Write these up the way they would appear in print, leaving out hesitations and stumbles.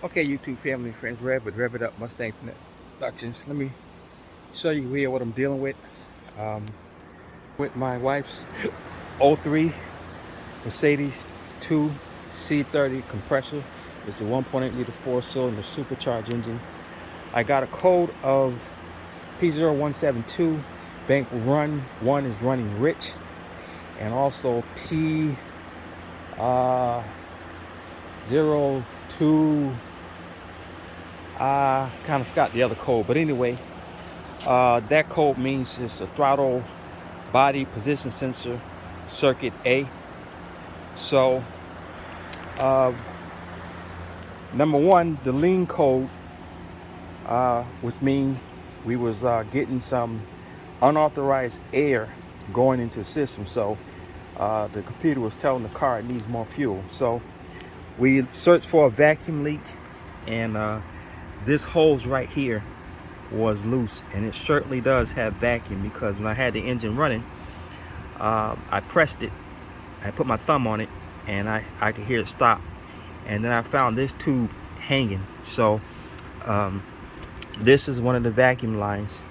Okay, YouTube family, friends, Rev with Rev It Up Mustang Productions. Let me show you here what I'm dealing um, with my wife's '03 Mercedes 2 C30 compressor. It's a 1.8 liter 4-cylinder supercharged engine. I got a code of P0172. Bank 1 is running rich, and also P02. I kind of forgot the other code, but anyway, that code means it's a throttle body position sensor circuit A. So, number one, the lean code, which means we was getting some unauthorized air going into the system. So, the computer was telling the car it needs more fuel. So, we searched for a vacuum leak, and this hose right here was loose, and it certainly does have vacuum, because when I had the engine running, I pressed it, I put my thumb on it, and I could hear it stop. And then I found this tube hanging. So this is one of the vacuum lines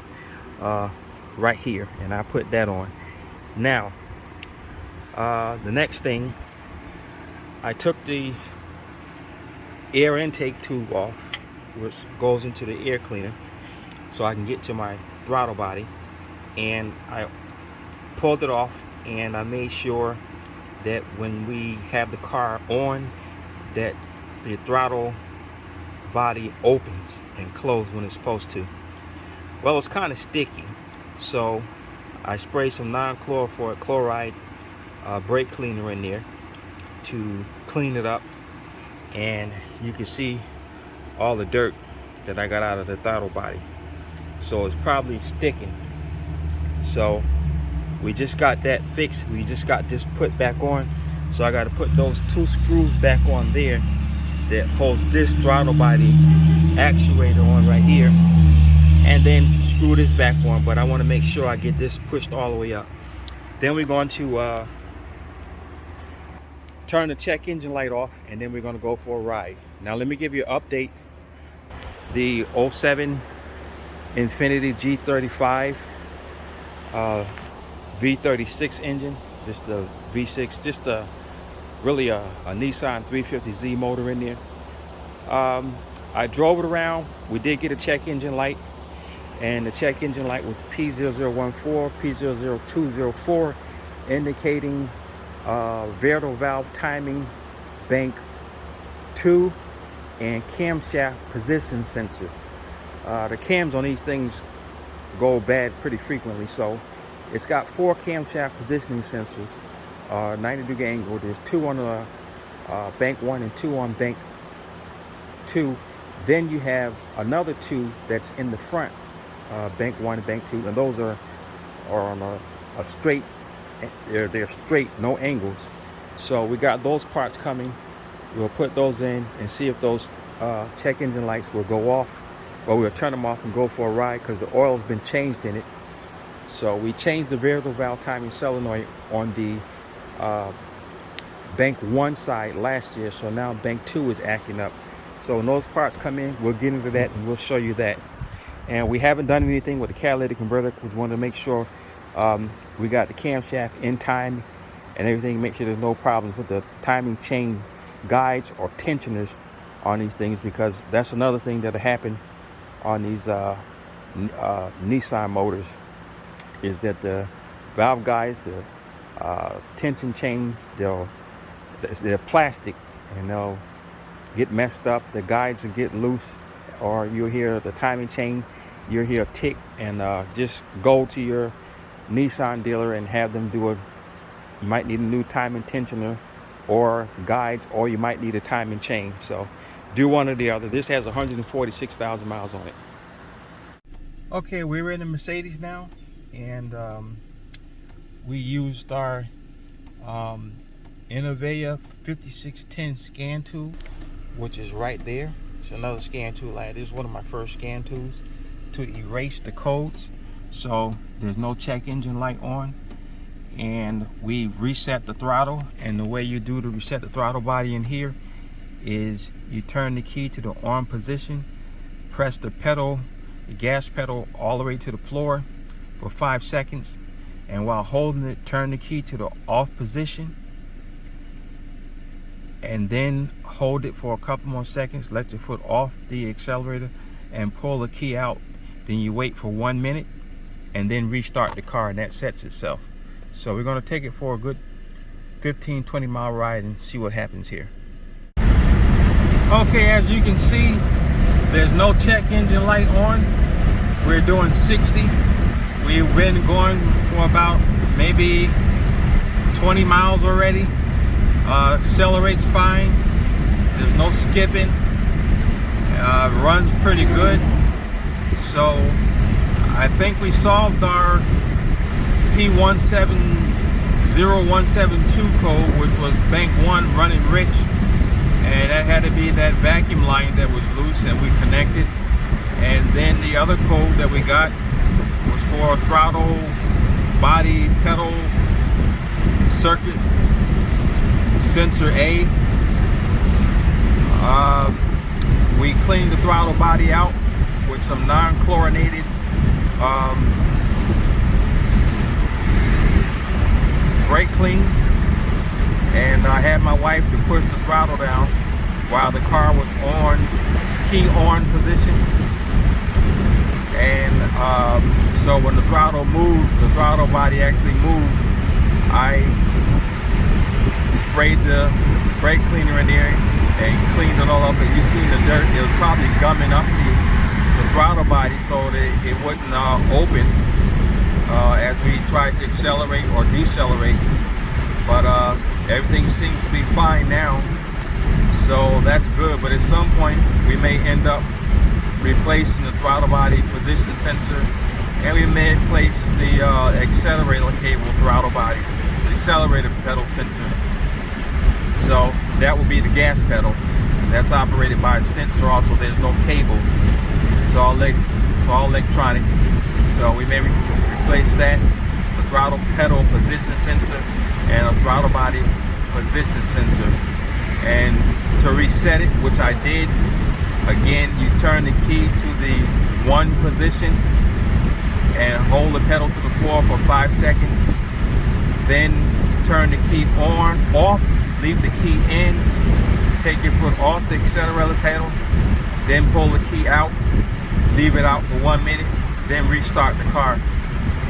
right here, and I put that on. Now the next thing, I took the air intake tube off, which goes into the air cleaner, so I can get to my throttle body, and I pulled it off, and I made sure that when we have the car on, that the throttle body opens and closes when it's supposed to. Well, it's kind of sticky, so I sprayed some non-chlorophoric chloride brake cleaner in there to clean it up, and you can see all the dirt that I got out of the throttle body. So it's probably sticking. So we just got that fixed. We just got this put back on. So I got to put those two screws back on there that holds this throttle body actuator on right here, and then screw this back on. But I want to make sure I get this pushed all the way up. Then we're going to turn the check engine light off, and then we're going to go for a ride. Now let me give you an update. The 07 Infiniti G35 V36 engine, just a V6, just really a Nissan 350Z motor in there. I drove it around. We did get a check engine light, and the check engine light was P0014, P00204, indicating variable valve timing, bank 2, and camshaft position sensor. The cams on these things go bad pretty frequently, so it's got 4 camshaft positioning sensors, 90-degree angle. There's 2 on bank 1 and 2 on bank 2. Then you have another 2 that's in the front, bank 1 and bank 2, and those are on a straight. They're straight, no angles. So we got those parts coming. We'll put those in and see if those check engine lights will go off, or we'll turn them off and go for a ride, because the oil's been changed in it. So we changed the variable valve timing solenoid on the bank 1 side last year, so now bank 2 is acting up. So when those parts come in, we'll get into that and we'll show you that. And we haven't done anything with the catalytic converter. We want to make sure we got the camshaft in time and everything, make sure there's no problems with the timing chain guides or tensioners on these things, because that's another thing that'll happen on these Nissan motors, is that the valve guides, the tension chains, they're plastic, and they'll get messed up. The guides will get loose, or you'll hear the timing chain, you'll hear a tick, and just go to your Nissan dealer and have them do it. You might need a new timing tensioner or guides, or you might need a timing chain. So do one or the other. This has 146,000 miles on it. Okay, we're in the Mercedes now, and we used our Innovea 5610 scan tool, which is right there. It's another scan tool. This is one of my first scan tools to erase the codes, so there's no check engine light on. And we reset the throttle, and the way you do to reset the throttle body in here is you turn the key to the on position, press the pedal, the gas pedal, all the way to the floor for 5 seconds, and while holding it, turn the key to the off position, and then hold it for a couple more seconds, let your foot off the accelerator and pull the key out. Then you wait for 1 minute and then restart the car, and that sets itself. So we're going to take it for a good 15-20 mile ride and see what happens here. Okay, as you can see, there's no check engine light on. We're doing 60. We've been going for about maybe 20 miles already. Accelerates fine. There's no skipping. Runs pretty good. So I think we solved our P0172 code, which was bank 1 running rich, and that had to be that vacuum line that was loose, and we connected. And then the other code that we got was for throttle, body, pedal, circuit, sensor A. We cleaned the throttle body out with some non-chlorinated brake clean, and I had my wife to push the throttle down while the car was on key on position. And so when the throttle moved, the throttle body actually moved, I sprayed the brake cleaner in there and cleaned it all up. And you see the dirt, it was probably gumming up the throttle body so that it wouldn't open as we tried to accelerate or decelerate. But everything seems to be fine now, so that's good. But at some point we may end up replacing the throttle body position sensor, and we may replace the accelerator cable throttle body, the accelerator pedal sensor. So that will be the gas pedal. That's operated by a sensor also. There's no cables. It's all electronic. So we may replace that, the throttle pedal position sensor and a throttle body position sensor. And to reset it, which I did, again, you turn the key to the 1 position and hold the pedal to the floor for 5 seconds. Then turn the key off, leave the key in, take your foot off the accelerator pedal, then pull the key out, leave it out for 1 minute, then restart the car,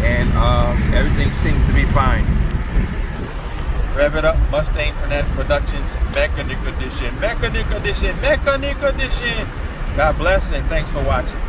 and everything seems to be fine. Rev it up, Mustang Fanatic Productions, Mechanic Edition, Mechanic Edition, Mechanic Edition. God bless and thanks for watching.